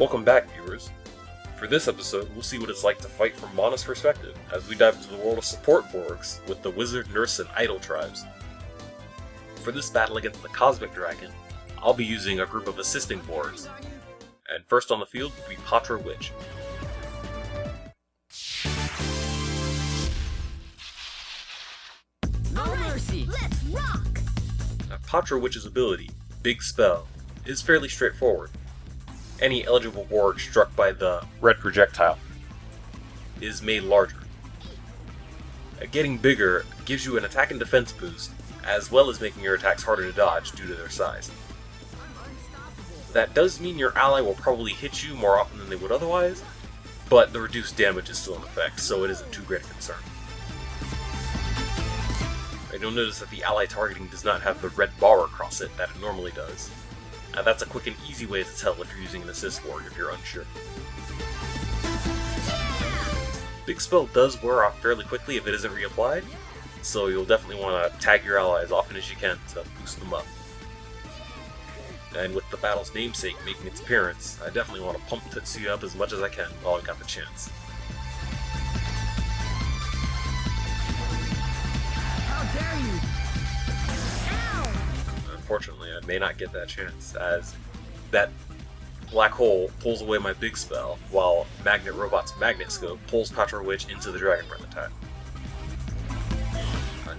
Welcome back, viewers. For this episode, we'll see what it's like to fight from Mana's perspective, as we dive into the world of support Borgs with the Wizard, Nurse, and Idol tribes. For this battle against the Cosmic Dragon, I'll be using a group of assisting Borgs. And first on the field will be Patra Witch. No mercy! Let's rock! Now, Patra Witch's ability, Big Spell, is fairly straightforward. Any eligible Borg struck by the red projectile is made larger. Getting bigger gives you an attack and defense boost, as well as making your attacks harder to dodge due to their size. That does mean your ally will probably hit you more often than they would otherwise, but the reduced damage is still in effect, so it isn't too great a concern. You'll notice that the ally targeting does not have the red bar across it that it normally does. That's a quick and easy way to tell if you're using an assist Borg if you're unsure. Big Spell does wear off fairly quickly if it isn't reapplied, so you'll definitely want to tag your ally as often as you can to boost them up. And with the battle's namesake making its appearance, I definitely want to pump Tetsuya up as much as I can while I've got the chance. How dare you! Ow! Unfortunately, I may not get that chance, as that black hole pulls away my Big Spell, while Magnet Robot's Magnet Scope pulls Patra Witch into the Dragon Breath attack.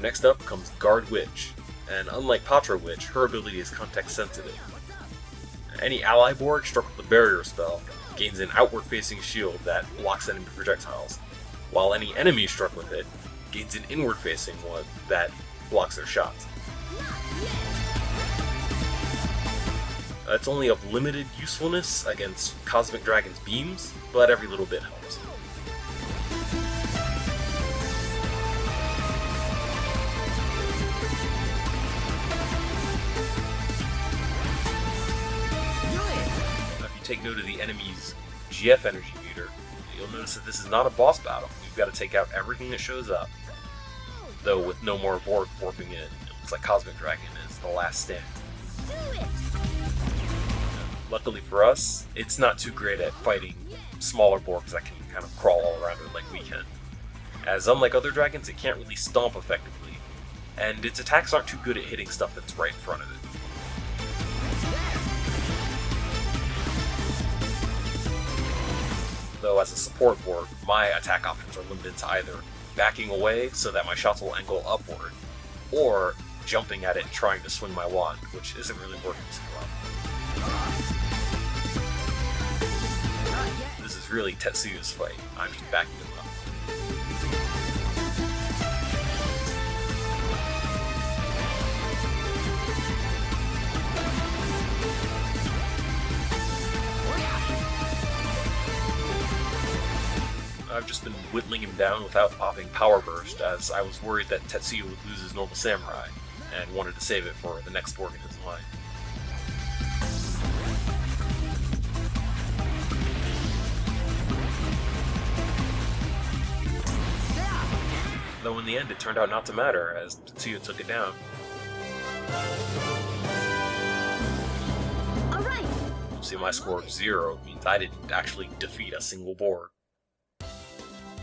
Next up comes Guard Witch, and unlike Patra Witch, her ability is context sensitive. Any ally Borg struck with the Barrier spell gains an outward-facing shield that blocks enemy projectiles, while any enemy struck with it gains an inward-facing one that blocks their shots. It's only of limited usefulness against Cosmic Dragon's beams, but every little bit helps. If you take note of the enemy's GF energy meter, you'll notice that this is not a boss battle. You've got to take out everything that shows up. Though with no more Borg warping in, it looks like Cosmic Dragon is the last stand. Luckily for us, it's not too great at fighting smaller Borgs that can kind of crawl all around it like we can. As unlike other dragons, it can't really stomp effectively, and its attacks aren't too good at hitting stuff that's right in front of it. Though as a support Borg, my attack options are limited to either backing away so that my shots will angle upward, or jumping at it and trying to swing my wand, which isn't really working too well. This is really Tetsuya's fight. I'm just backing him up. I've just been whittling him down without popping Power Burst, as I was worried that Tetsuya would lose his normal samurai, and wanted to save it for the next Borg in his line. Though in the end it turned out not to matter, as Tetsuya took it down. Alright! See, my score of 0 means I didn't actually defeat a single Borg.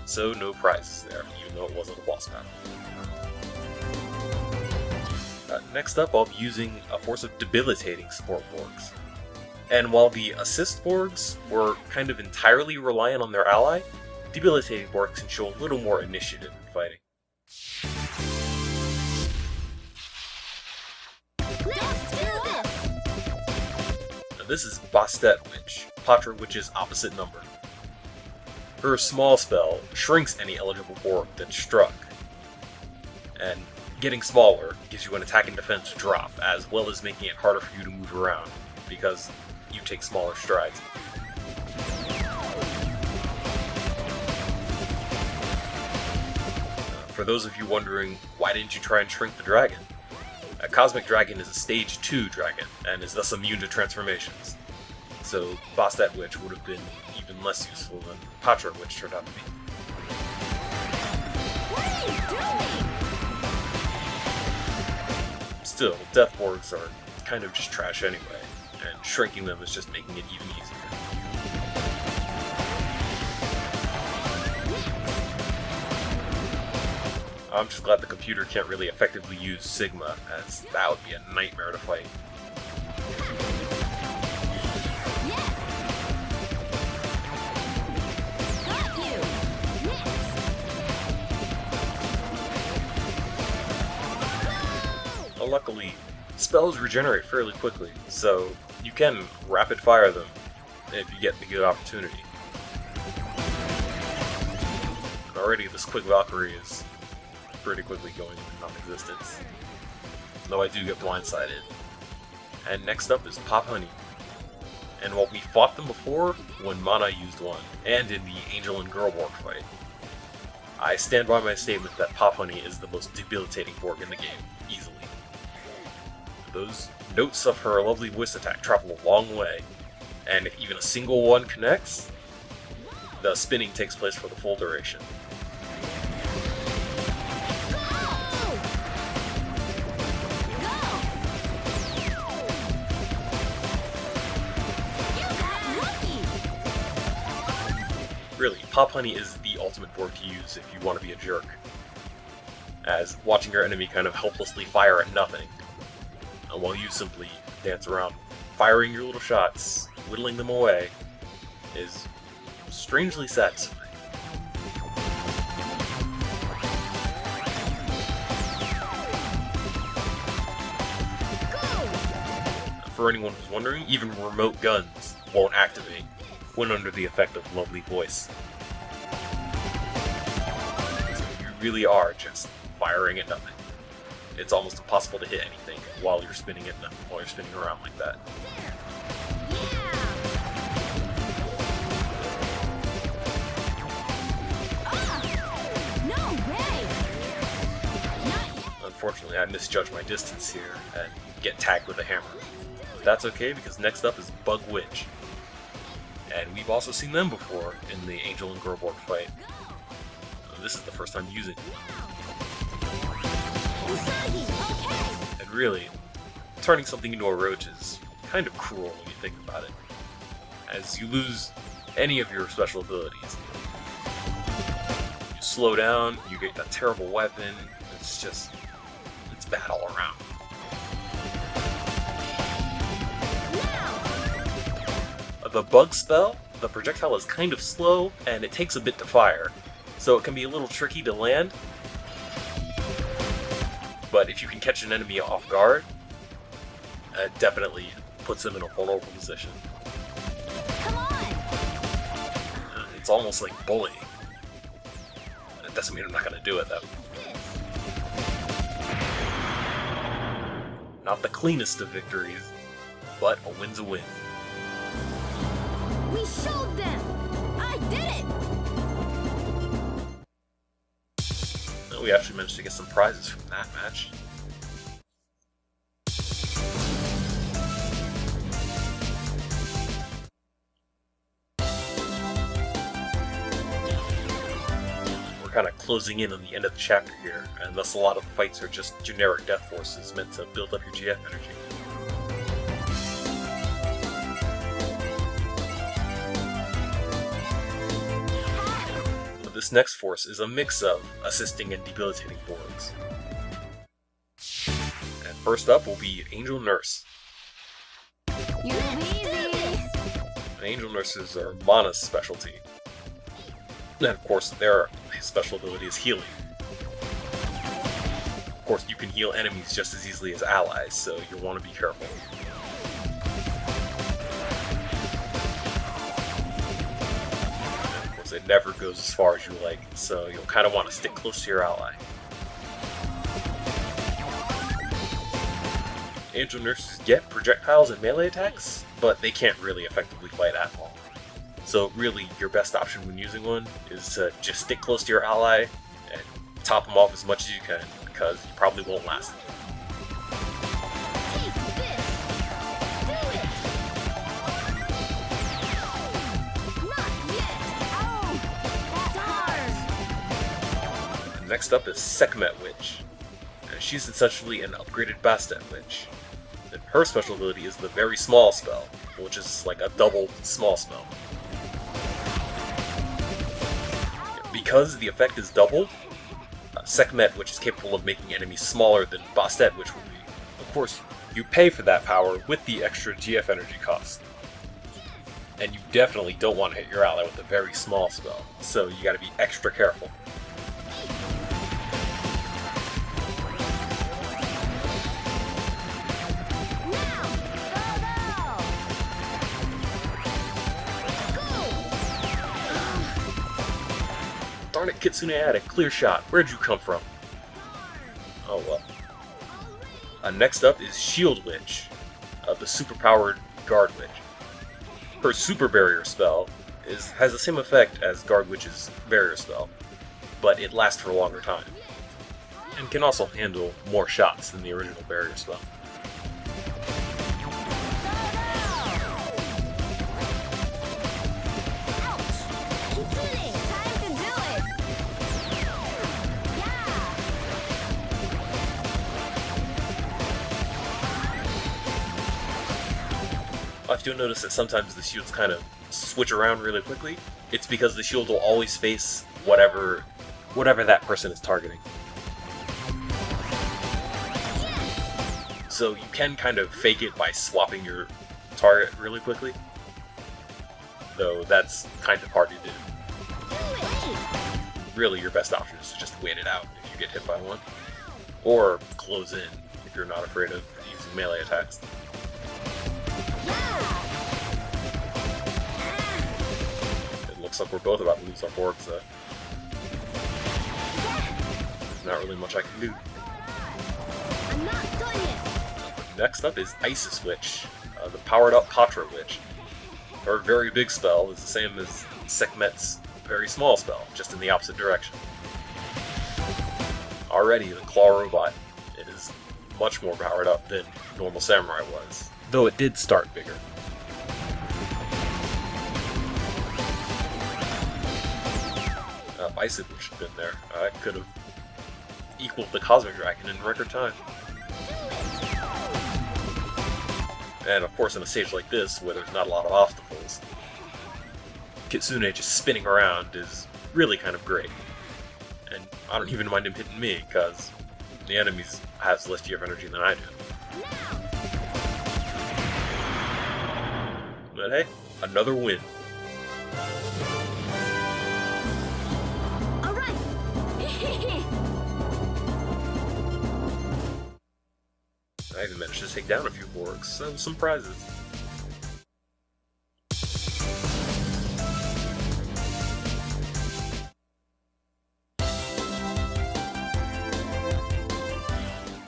So no prizes there, even though it wasn't a boss battle. Next up, I'll be using a force of debilitating support Borgs. And while the assist Borgs were kind of entirely reliant on their ally, debilitating Borgs can show a little more initiative in fighting. Let's do this! Now this is Bastet Witch, Patra Witch's opposite number. Her small spell shrinks any eligible Borg that's struck, and getting smaller gives you an attack and defense drop, as well as making it harder for you to move around, because you take smaller strides. For those of you wondering, why didn't you try and shrink the dragon? A Cosmic Dragon is a Stage 2 dragon, and is thus immune to transformations. So Bastet Witch would have been even less useful than Patra Witch turned out to be. What are you doing? Still, Death Borgs are kind of just trash anyway, and shrinking them is just making it even easier. I'm just glad the computer can't really effectively use Sigma, as that would be a nightmare to fight. Yes. Got you. Yes. Well, luckily, spells regenerate fairly quickly, so you can rapid fire them if you get the good opportunity. And already this Quick Valkyrie is pretty quickly going into non-existence, though I do get blindsided. And next up is Pop Honey. And while we fought them before, when Mana used one, and in the Angel and Girl Borg fight, I stand by my statement that Pop Honey is the most debilitating Borg in the game, easily. Those notes of her lovely voice attack travel a long way, and if even a single one connects, the spinning takes place for the full duration. Really, Pop Honey is the ultimate Borg to use if you want to be a jerk, as watching your enemy kind of helplessly fire at nothing, while you simply dance around, firing your little shots, whittling them away, is strangely satisfying. For anyone who's wondering, even remote guns won't activate when under the effect of lovely voice. So you really are just firing at nothing. It's almost impossible to hit anything while you're spinning around like that. Unfortunately, I misjudged my distance here and get tagged with a hammer. But that's okay, because next up is Bug Witch. And we've also seen them before in the Angel and Girl Borg fight. This is the first time using them. And really, turning something into a roach is kind of cruel when you think about it, as you lose any of your special abilities. You slow down, you get that terrible weapon, it's bad all around. The bug spell, the projectile is kind of slow, and it takes a bit to fire, so it can be a little tricky to land. But if you can catch an enemy off guard, it definitely puts them in a vulnerable position. Come on. It's almost like bullying. That doesn't mean I'm not going to do it, though. Not the cleanest of victories, but a win's a win. We showed them! I did it! We actually managed to get some prizes from that match. We're kind of closing in on the end of the chapter here, and thus a lot of the fights are just generic death forces meant to build up your GF energy. This next force is a mix of assisting and debilitating Borgs. And first up will be Angel Nurse. You're easy! And Angel Nurses are Mana's specialty. And of course, their special ability is healing. Of course, you can heal enemies just as easily as allies, so you'll want to be careful. It never goes as far as you like, so you'll kind of want to stick close to your ally. Angel Nurses get projectiles and melee attacks, but they can't really effectively fight at all. So really, your best option when using one is to just stick close to your ally and top them off as much as you can, because you probably won't last. Next up is Sekhmet Witch, and she's essentially an upgraded Bastet Witch. And her special ability is the Very Small Spell, which is like a doubled small spell. Because the effect is doubled, Sekhmet, which is capable of making enemies smaller than Bastet, which would be. Of course, you pay for that power with the extra GF energy cost. And you definitely don't want to hit your ally with a very small spell, so you gotta be extra careful. Darn it, Kitsune had a clear shot. Where'd you come from? Oh well. Next up is Shield Witch, the superpowered Guard Witch. Her super barrier spell has the same effect as Guard Witch's barrier spell, but it lasts for a longer time, and can also handle more shots than the original barrier spell. If you'll notice that sometimes the shields kind of switch around really quickly, it's because the shield will always face whatever that person is targeting. So you can kind of fake it by swapping your target really quickly, though that's kind of hard to do. Really, your best option is to just wait it out if you get hit by one, or close in if you're not afraid of using melee attacks. It looks like we're both about to lose our Borgs, so there's not really much I can do. I'm not done yet. Next up is Isis Witch, the powered up Patra Witch. Her very big spell is the same as Sekhmet's very small spell, just in the opposite direction. Already, the Claw Robot is much more powered up than normal Samurai was, though it did start bigger. If Isis Witch had been there, I could have equaled the Cosmic Dragon in record time. And of course, in a stage like this, where there's not a lot of obstacles, Kitsune just spinning around is really kind of great. And I don't even mind him hitting me, because the enemies has less GF energy than I do. But hey, another win. All right. I even managed to take down a few Borgs, so some prizes.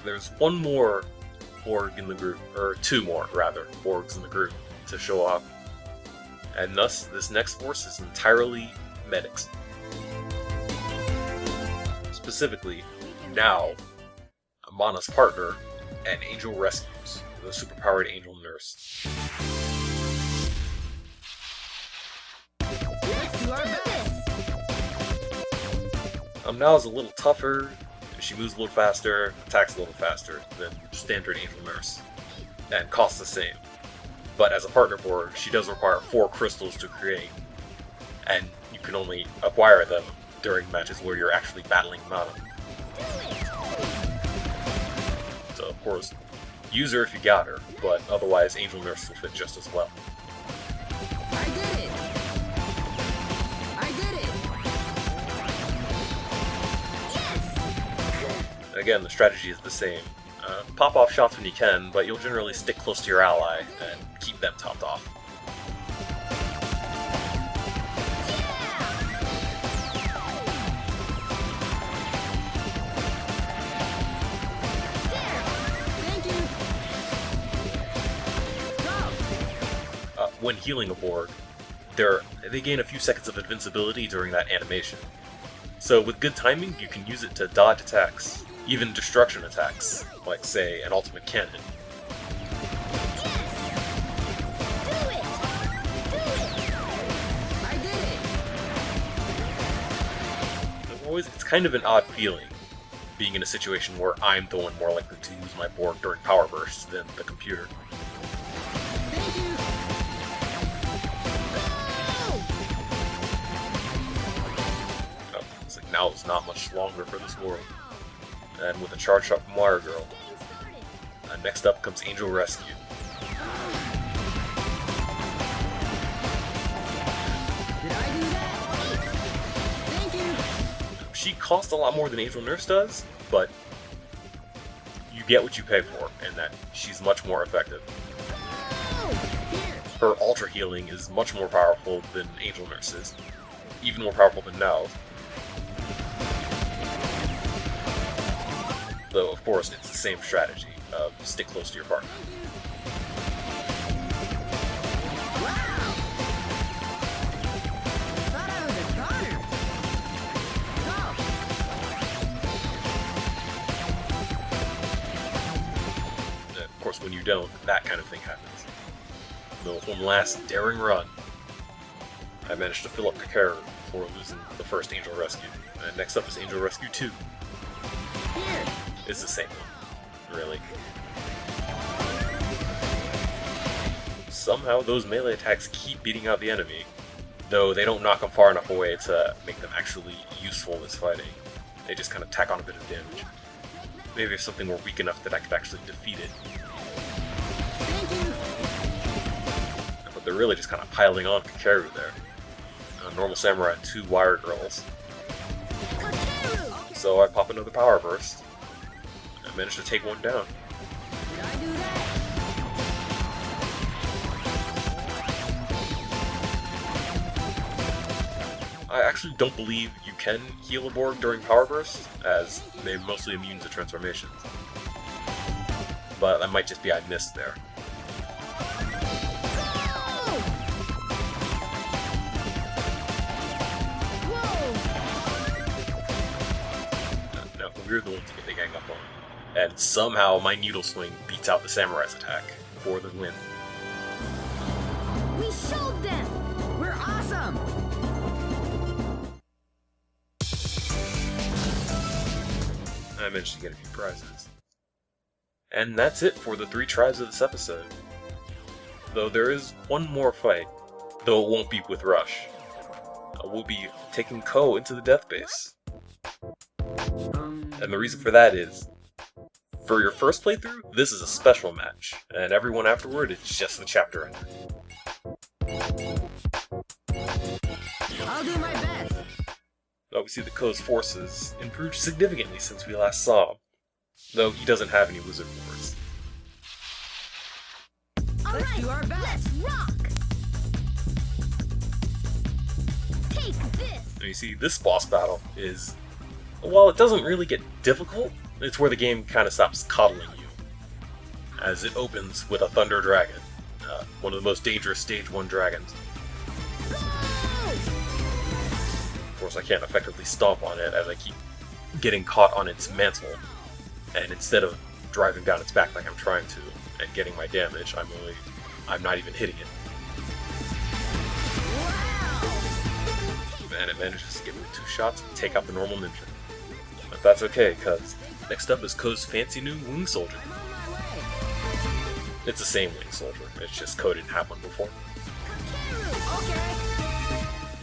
There's one more Borg in the group, or two more, rather, Borgs in the group to show off. And thus, this next force is entirely medics. Specifically, now, Amana's partner, and Angel Rescues, the superpowered Angel Nurse. Let's do our best. Nao's a little tougher, she moves a little faster, attacks a little faster than standard Angel Nurse, and costs the same. But as a partner Borg, she does require 4 crystals to create, and you can only acquire them during matches where you're actually battling Mana. So of course, use her if you got her, but otherwise Angel Nurse will fit just as well. I did it. I did it. Yes. Again, the strategy is the same. Pop off shots when you can, but you'll generally stick close to your ally and keep them topped off. When healing a Borg, they gain a few seconds of invincibility during that animation. So with good timing, you can use it to dodge attacks, even destruction attacks, like say an ultimate cannon. It's kind of an odd feeling, being in a situation where I'm the one more likely to use my Borg during power bursts than the computer. now is not much longer for this world. And with a charge shot from Wire Girl, next up comes Angel Rescue. Did I do that? Thank you. She costs a lot more than Angel Nurse does, but you get what you pay for, and that she's much more effective. Oh, here. Her Ultra Healing is much more powerful than Angel Nurse's, even more powerful than Nell's. Though, of course, it's the same strategy of stick close to your partner. Wow. Thought I was a goner. Go. And of course, when you don't, that kind of thing happens. Though with one last daring run, I managed to fill up Kakeru before losing the first Angel Rescue. And next up is Angel Rescue 2. Here. It's the same one, really. Somehow those melee attacks keep beating out the enemy, though they don't knock them far enough away to make them actually useful in this fighting. They just kind of tack on a bit of damage. Maybe if something were weak enough that I could actually defeat it. Thank you. But they're really just kind of piling on Kakeru there. Normal Samurai and 2 Wire Girls. Kakeru. So I pop another Power Burst. I managed to take one down. Did I do that? I actually don't believe you can heal a Borg during Power Burst, as they're mostly immune to transformations. But that might just be I missed there. Now, we're the ones to get the gang up on. And somehow my Needle Swing beats out the Samurai's attack for the win. We showed them. We're awesome. I managed to get a few prizes. And that's it for the 3 tribes of this episode. Though there is one more fight, though it won't be with Rush. We'll be taking Ko into the death base. And the reason for that is, for your first playthrough, this is a special match, and everyone afterward, it's just the chapter ender. I'll do my best. Now we see that Ko's forces improved significantly since we last saw him, though he doesn't have any wizard wards. Let's do our best. Let's rock. Take this. And you see, this boss battle is, while it doesn't really get difficult, it's where the game kind of stops coddling you, as it opens with a Thunder Dragon, one of the most dangerous Stage 1 dragons. Go! Of course, I can't effectively stomp on it as I keep getting caught on its mantle, and instead of driving down its back like I'm trying to and getting my damage, I'm not even hitting it. Wow! And it manages to give me 2 shots and take out the normal ninja. But that's okay, because next up is Ko's fancy new Wing Soldier. I'm on my way. It's the same Wing Soldier, it's just Ko didn't have one before. Okay.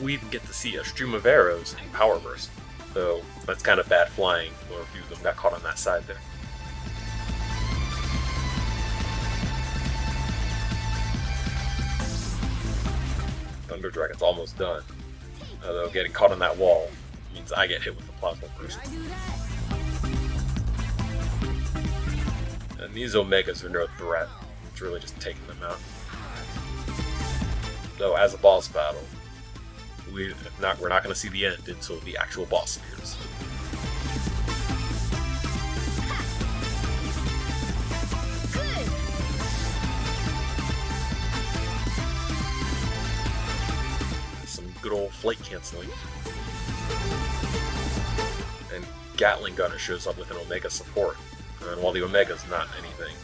We even get to see a stream of arrows in Power Burst, though that's kind of bad flying, or a few of them got caught on that side there. Thunder Dragon's almost done, although getting caught on that wall means I get hit with the Plasma Burst. Did I do that? And these Omegas are no threat, it's really just taking them out. Though as a boss battle, we're not going to see the end until the actual boss appears. Good. Some good old flight canceling. And Gatling Gunner shows up with an Omega support. And while the Omega's not anything,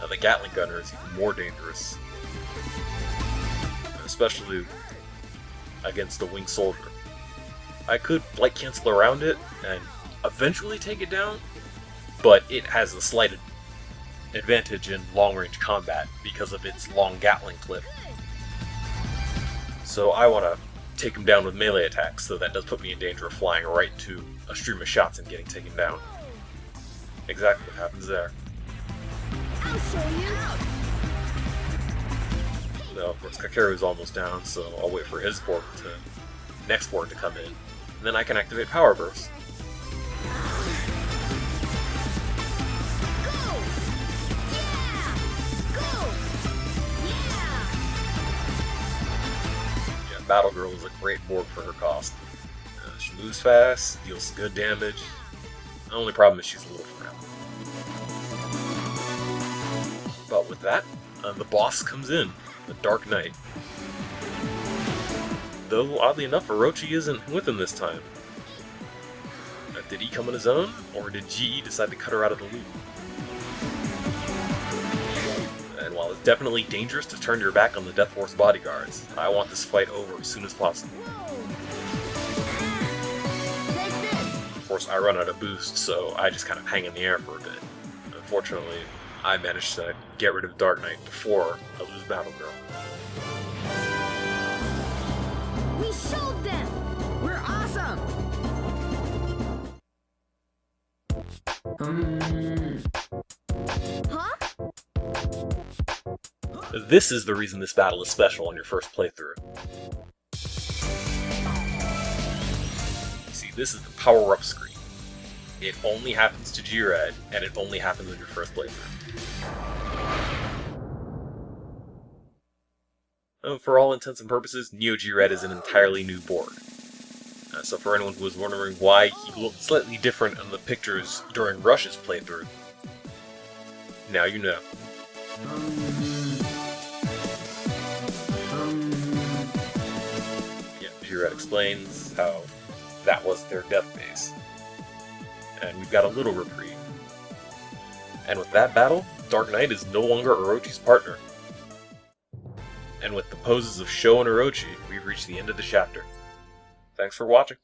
the Gatling Gunner is even more dangerous. Especially against the Wing Soldier. I could flight cancel around it and eventually take it down, but it has a slight advantage in long-range combat because of its long Gatling clip. So I want to take him down with melee attacks, so that does put me in danger of flying right into a stream of shots and getting taken down. Exactly what happens there. I'll show you. Well, of course, Kakeru's almost down, so I'll wait for his next board to come in, and then I can activate Power Burst. Battle Girl is a great board for her cost. She moves fast, deals good damage. The only problem is she's a little frail. But with that, the boss comes in, the Dark Knight. Though, oddly enough, Orochi isn't with him this time. Did he come on his own, or did GE decide to cut her out of the loop? And while it's definitely dangerous to turn your back on the Death Force bodyguards, I want this fight over as soon as possible. Of course, I run out of boost, so I just kind of hang in the air for a bit. Unfortunately, I managed to get rid of Dark Knight before I lose Battle Girl. We showed them. We're awesome. Huh? This is the reason this battle is special on your first playthrough. See, this is the power-up screen. It only happens to G-Red, and it only happens on your first playthrough. For all intents and purposes, Neo G-Red is an entirely new board. So for anyone who was wondering why he looked slightly different in the pictures during Rush's playthrough, now you know. Yeah, G-Red explains how that was their death base. And we've got a little reprieve. And with that battle, Dark Knight is no longer Orochi's partner. And with the poses of Sho and Orochi, we've reached the end of the chapter. Thanks for watching.